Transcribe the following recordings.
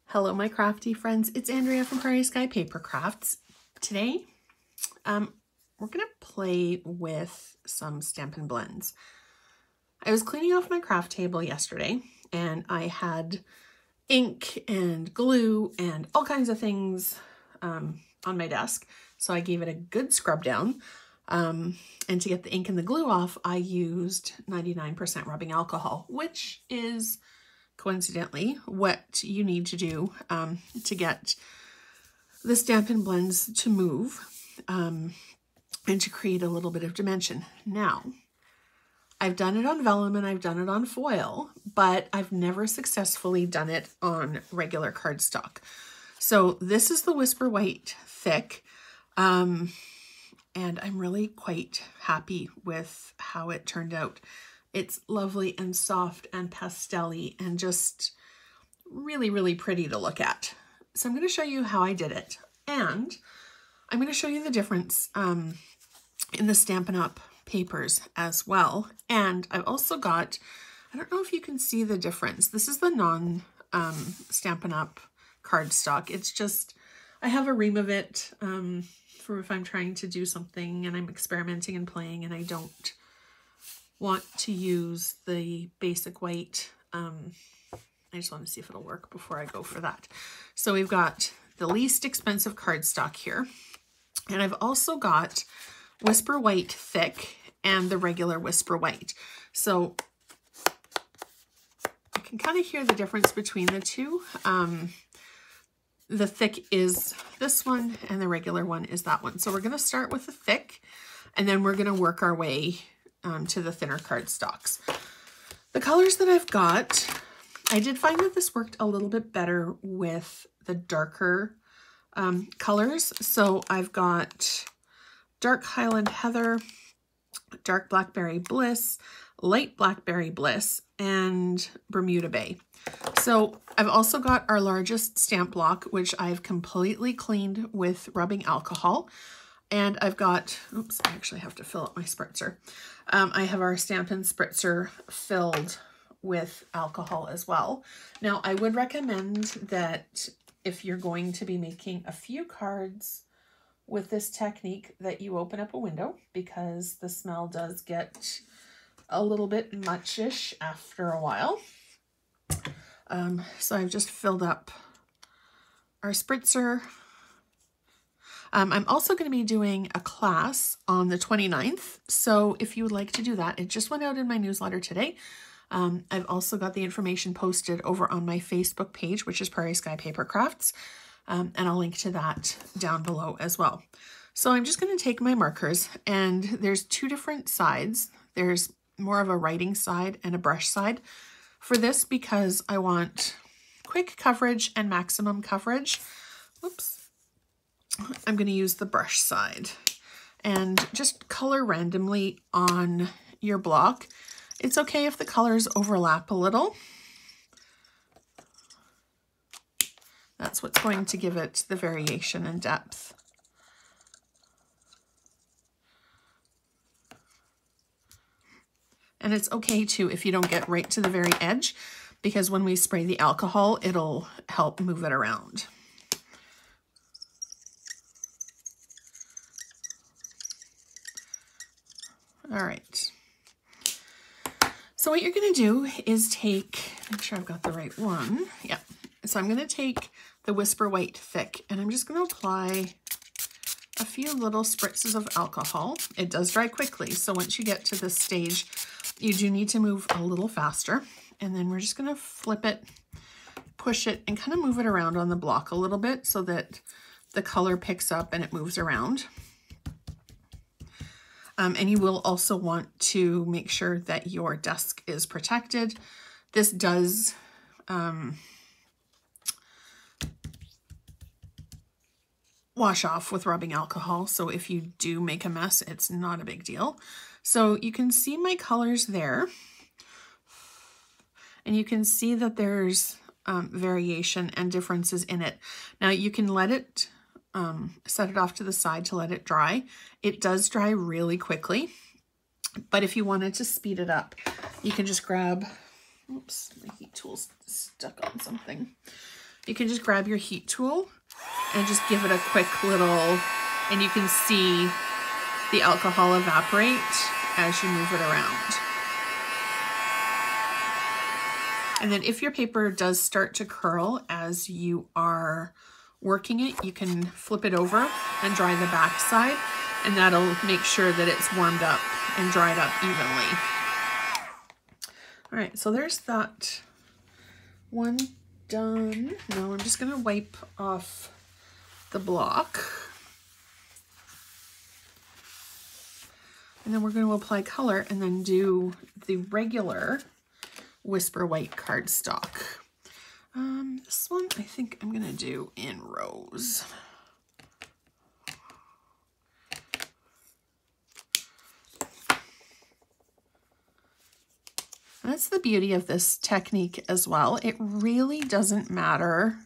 Hello, my crafty friends. It's Andrea from Prairie Sky Paper Crafts. Today, we're going to play with some Stampin Blends. I was cleaning off my craft table yesterday, and I had ink and glue and all kinds of things on my desk. So I gave it a good scrub down. And to get the ink and the glue off, I used 99% rubbing alcohol, which is coincidentally what you need to do to get the Stampin Blends to move and to create a little bit of dimension. Now, I've done it on vellum and I've done it on foil, but I've never successfully done it on regular cardstock. So this is the Whisper White Thick, and I'm really quite happy with how it turned out. It's lovely and soft and pastel-y and just really, really pretty to look at. So I'm going to show you how I did it. And I'm going to show you the difference in the Stampin' Up! Papers as well. And I've also got, I don't know if you can see the difference. This is the non-Stampin' Up! Cardstock. It's just, I have a ream of it for if I'm trying to do something and I'm experimenting and playing and I don't want to use the basic white. I just want to see if it'll work before I go for that. So we've got the least expensive cardstock here. And I've also got Whisper White Thick and the regular Whisper White. So you can kind of hear the difference between the two. The thick is this one and the regular one is that one. So we're going to start with the thick and then we're going to work our way to the thinner cardstocks. The colors that I've got, I did find that this worked a little bit better with the darker colors. So I've got dark Highland Heather, dark Blackberry Bliss, light Blackberry Bliss, and Bermuda Bay. So I've also got our largest stamp block, which I've completely cleaned with rubbing alcohol. And I've got, oops, I actually have to fill up my spritzer. I have our Stampin' Spritzer filled with alcohol as well. Now, I would recommend that if you're going to be making a few cards with this technique that you open up a window because the smell does get a little bit muchish after a while. So I've just filled up our spritzer. I'm also going to be doing a class on the 29th. So if you would like to do that, it just went out in my newsletter today. I've also got the information posted over on my Facebook page, which is Prairie Sky Paper Crafts. And I'll link to that down below as well. So I'm just going to take my markers and there's two different sides. There's more of a writing side and a brush side for this because I want quick coverage and maximum coverage. Whoops. I'm going to use the brush side and just color randomly on your block. It's okay if the colors overlap a little. That's what's going to give it the variation and depth. And it's okay too if you don't get right to the very edge, because when we spray the alcohol, it'll help move it around. All right. So what you're going to do is take, make sure I've got the right one. Yeah. So I'm going to take the Whisper White Thick and I'm just going to apply a few little spritzes of alcohol. It does dry quickly. So once you get to this stage, you do need to move a little faster. And then we're just going to flip it, push it, and kind of move it around on the block a little bit so that the color picks up and it moves around. And you will also want to make sure that your desk is protected. This does wash off with rubbing alcohol, so if you do make a mess, it's not a big deal. So you can see my colors there, and you can see that there's variation and differences in it. Now you can let it set it off to the side to let it dry. It does dry really quickly, but if you wanted to speed it up, you can just grab, oops, my heat tool's stuck on something. you can just grab your heat tool and just give it a quick little, and you can see the alcohol evaporate as you move it around. And then if your paper does start to curl as you are working it, you can flip it over and dry the back side, and that'll make sure that it's warmed up and dried up evenly. All right, so there's that one done. Now I'm just gonna wipe off the block. And then we're going to apply color and then do the regular Whisper White cardstock. This one I think I'm going to do in Rose. And that's the beauty of this technique as well. It really doesn't matter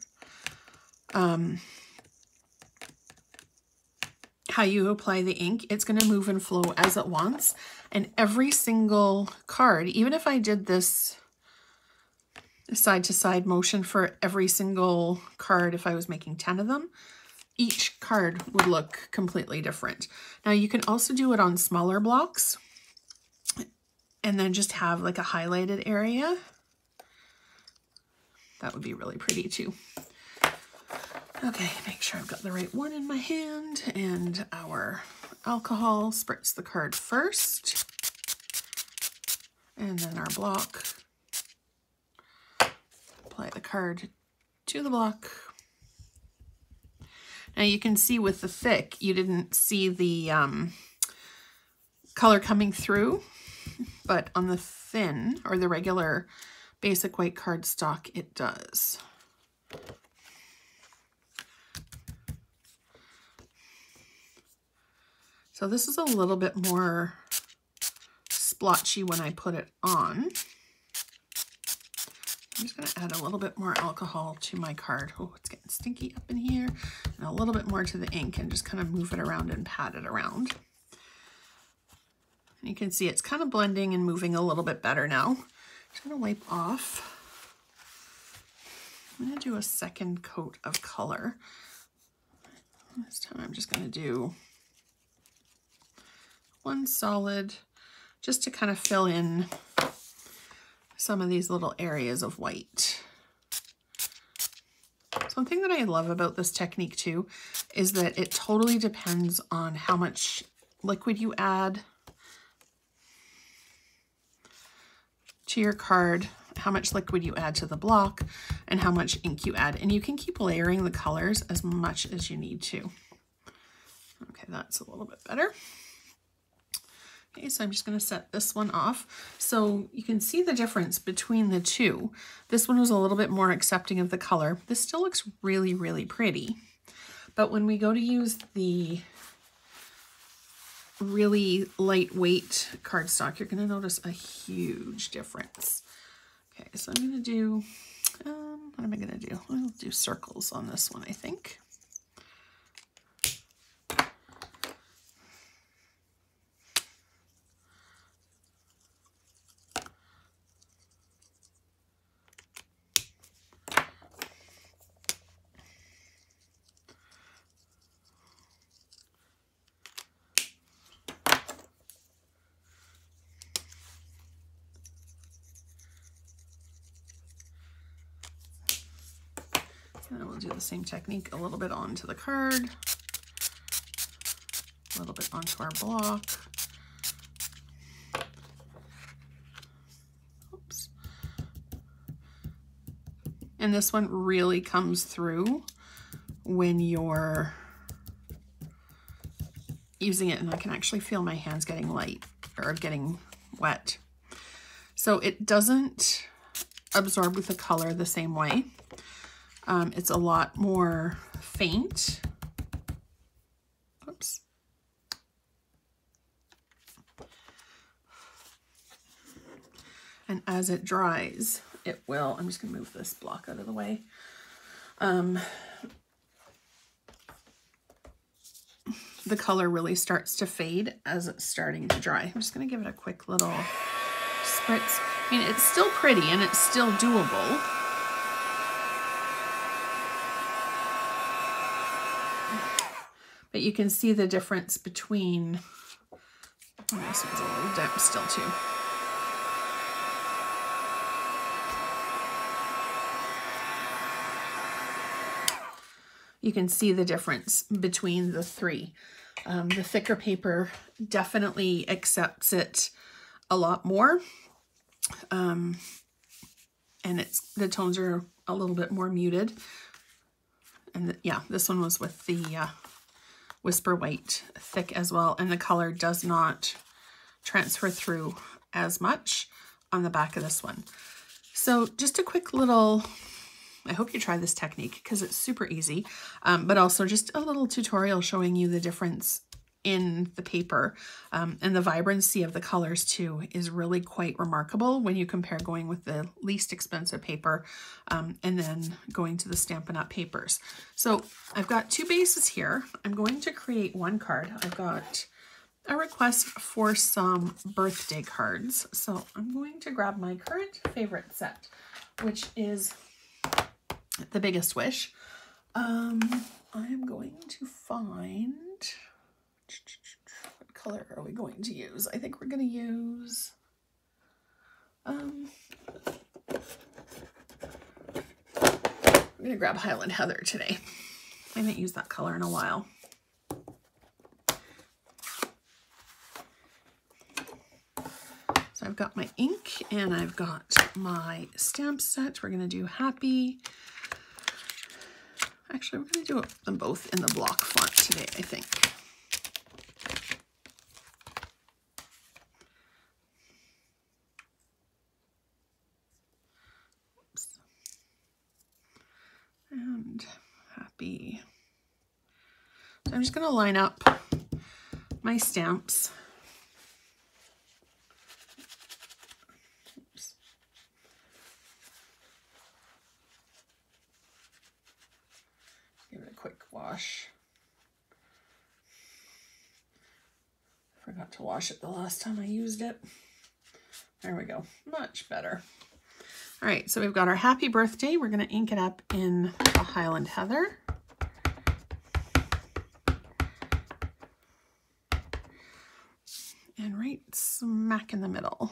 how you apply the ink. It's going to move and flow as it wants. And every single card, even if I did this side to side motion for every single card, if I was making 10 of them, each card would look completely different. Now you can also do it on smaller blocks and then just have like a highlighted area. That would be really pretty too. Okay, make sure I've got the right one in my hand, and our alcohol spritz the card first, and then our block. Apply the card to the block. Now you can see with the thick, you didn't see the color coming through, but on the thin or the regular basic white cardstock, it does. So this is a little bit more splotchy when I put it on. I'm just going to add a little bit more alcohol to my card. Oh, it's getting stinky up in here. And a little bit more to the ink and just kind of move it around and pat it around. And you can see it's kind of blending and moving a little bit better now. Just going to wipe off. I'm going to do a second coat of color. This time I'm just going to do one solid, just to kind of fill in some of these little areas of white. Something that I love about this technique too is that it totally depends on how much liquid you add to your card, how much liquid you add to the block, and how much ink you add. And you can keep layering the colors as much as you need to. Okay, that's a little bit better. Okay, so I'm just going to set this one off. So you can see the difference between the two. This one was a little bit more accepting of the color. This still looks really, really pretty. But when we go to use the really lightweight cardstock, you're going to notice a huge difference. Okay, so I'm going to do, what am I going to do? I'll do circles on this one, I think. And we'll do the same technique a little bit onto the card, a little bit onto our block. Oops. And this one really comes through when you're using it, and I can actually feel my hands getting light or getting wet. So it doesn't absorb with the color the same way. It's a lot more faint. Oops. And as it dries, it will, I'm just going to move this block out of the way. The color really starts to fade as it's starting to dry. I'm just going to give it a quick little spritz. I mean, it's still pretty and it's still doable. but you can see the difference between, oh, this one's a little damp still too. You can see the difference between the three. The thicker paper definitely accepts it a lot more. And the tones are a little bit more muted. And yeah, this one was with the Whisper White thick as well. And the color does not transfer through as much on the back of this one. So just a quick little, I hope you try this technique because it's super easy, but also just a little tutorial showing you the difference in the paper, and the vibrancy of the colors too is really quite remarkable when you compare going with the least expensive paper and then going to the Stampin' Up! Papers. So I've got two bases here. I'm going to create one card. I've got a request for some birthday cards. So I'm going to grab my current favorite set, which is The Biggest Wish. I am going to find, what color are we going to use? I think we're going to use, I'm going to grab Highland Heather today. I haven't used that color in a while. So I've got my ink and I've got my stamp set. We're going to do Happy. Actually, we're going to do them both in the block font today, I think. Oops. And Happy. So I'm just going to line up my stamps. Oops. Give it a quick wash. Forgot to wash it the last time I used it. There we go. Much better. All right, so we've got our Happy Birthday. We're going to ink it up in the Highland Heather. And right smack in the middle.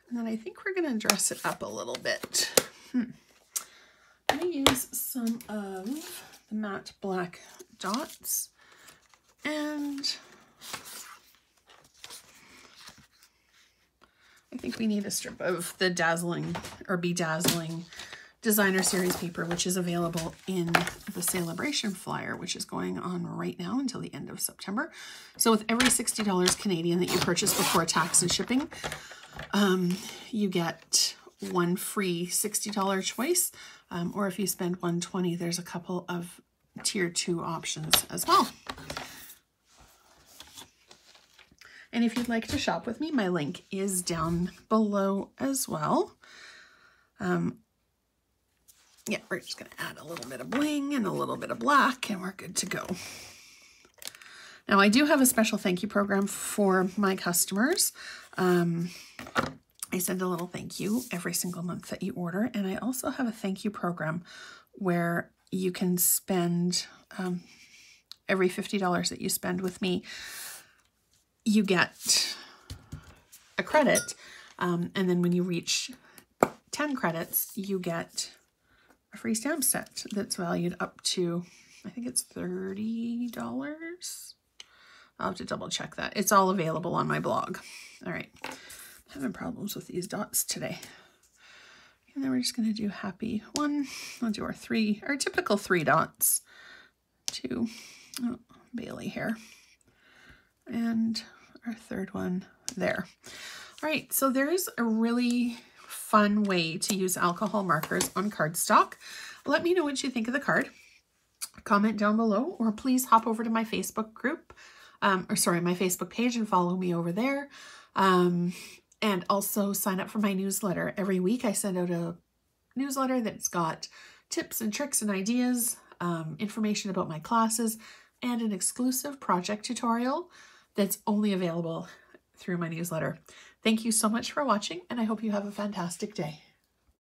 And then I think we're going to dress it up a little bit. I'm going to use some of the matte black dots, and I think we need a strip of the Dazzling or Bedazzling Designer Series paper, which is available in the Celebration flyer, which is going on right now until the end of September. So with every $60 Canadian that you purchase before tax and shipping, you get one free $60 choice, or if you spend $120, there's a couple of tier 2 options as well. And if you'd like to shop with me, my link is down below as well. Yeah, we're just going to add a little bit of bling and a little bit of black, and we're good to go. Now, I do have a special thank you program for my customers. I send a little thank you every single month that you order, and I also have a thank you program where you can spend every $50 that you spend with me, you get a credit, and then when you reach 10 credits, you get a free stamp set that's valued up to, I think it's $30. I'll have to double check that. It's all available on my blog. All right, I'm having problems with these dots today. And then we're just going to do Happy 1. I'll do our typical 3 dots. 2, oh, Bailey here. And our third one there. All right, so there's a really fun way to use alcohol markers on cardstock. Let me know what you think of the card. Comment down below, or please hop over to my Facebook group, my Facebook page, and follow me over there. And also sign up for my newsletter. Every week I send out a newsletter that's got tips and tricks and ideas, information about my classes, and an exclusive project tutorial that's only available through my newsletter. Thank you so much for watching, and I hope you have a fantastic day.